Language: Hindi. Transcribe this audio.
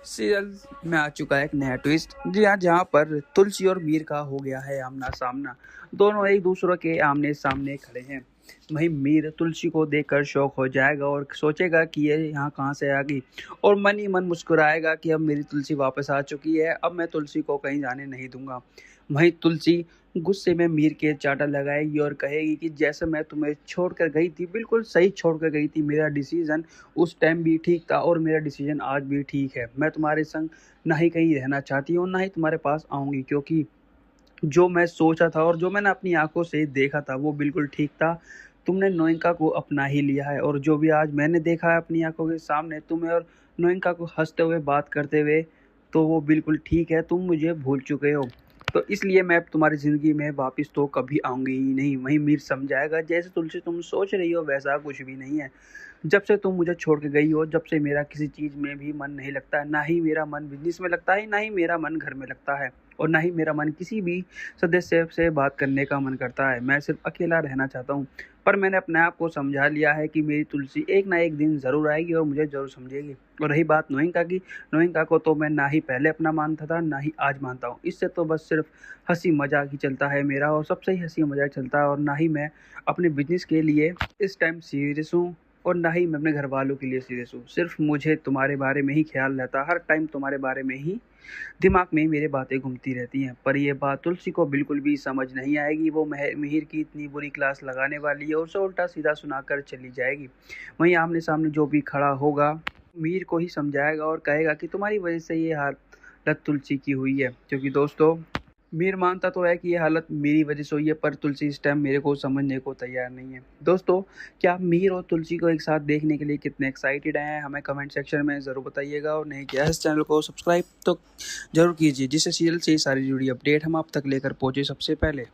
सीरियल में आ चुका है एक नया ट्विस्ट। जी हाँ, जहाँ पर तुलसी और मीर का हो गया है आमना सामना। दोनों एक दूसरे के आमने सामने खड़े हैं। वहीं मीर तुलसी को देखकर शौक हो जाएगा और सोचेगा कि ये यहाँ कहाँ से आ गई, और मन ही मन मुस्कुराएगा कि अब मेरी तुलसी वापस आ चुकी है, अब मैं तुलसी को कहीं जाने नहीं दूंगा। वहीं तुलसी गुस्से में मीर के चाटा लगाएगी और कहेगी कि जैसे मैं तुम्हें छोड़कर गई थी, बिल्कुल सही छोड़कर गई थी। मेरा डिसीजन उस टाइम भी ठीक था और मेरा डिसीजन आज भी ठीक है। मैं तुम्हारे संग ना ही कहीं रहना चाहती हूँ, ना ही तुम्हारे पास आऊँगी, क्योंकि जो मैं सोचा था और जो मैंने अपनी आँखों से देखा था वो बिल्कुल ठीक था। तुमने नोइंका को अपना ही लिया है, और जो भी आज मैंने देखा है अपनी आँखों के सामने तुम्हें और नोइंका को हँसते हुए बात करते हुए, तो वो बिल्कुल ठीक है। तुम मुझे भूल चुके हो, तो इसलिए मैं अब तुम्हारी ज़िंदगी में वापस तो कभी आऊँगी ही नहीं। वहीं मीर समझाएगा, जैसे तुलसी तुम सोच रही हो वैसा कुछ भी नहीं है। जब से तुम मुझे छोड़ के गई हो, जब से मेरा किसी चीज़ में भी मन नहीं लगता है। ना ही मेरा मन बिज़नेस में लगता है, ना ही मेरा मन घर में लगता है, और ना ही मेरा मन किसी भी सदस्य से बात करने का मन करता है। मैं सिर्फ़ अकेला रहना चाहता हूँ। पर मैंने अपने आप को समझा लिया है कि मेरी तुलसी एक ना एक दिन ज़रूर आएगी और मुझे ज़रूर समझेगी। और रही बात नोइंका की, नोइंका को तो मैं ना ही पहले अपना मानता था, ना ही आज मानता हूँ। इससे तो बस सिर्फ़ हँसी मज़ाक ही चलता है मेरा, और सबसे ही हँसी मज़ाक चलता है। और ना ही मैं अपने बिज़नेस के लिए इस टाइम सीरियस हूँ, और ना ही मैं अपने घर वालों के लिए सीरियस हूँ। सिर्फ़ मुझे तुम्हारे बारे में ही ख़्याल रहता है, हर टाइम तुम्हारे बारे में ही दिमाग में ही मेरी बातें घूमती रहती हैं। पर ये बात तुलसी को बिल्कुल भी समझ नहीं आएगी। वो मिहिर की इतनी बुरी क्लास लगाने वाली है और उसे उल्टा सीधा सुनाकर चली जाएगी। वहीं आमने सामने जो भी खड़ा होगा, मीर को ही समझाएगा और कहेगा कि तुम्हारी वजह से ये हालत तुलसी की हुई है। क्योंकि दोस्तों, मीर मानता तो है कि ये हालत मेरी वजह से हुई है, पर तुलसी इस टाइम मेरे को समझने को तैयार नहीं है। दोस्तों, क्या आप मीर और तुलसी को एक साथ देखने के लिए कितने एक्साइटेड हैं, हमें कमेंट सेक्शन में ज़रूर बताइएगा। और नहीं किया है इस चैनल को सब्सक्राइब तो ज़रूर कीजिए, जिससे सीरियल से सारी जुड़ी अपडेट हम आप तक लेकर पहुँचे सबसे पहले।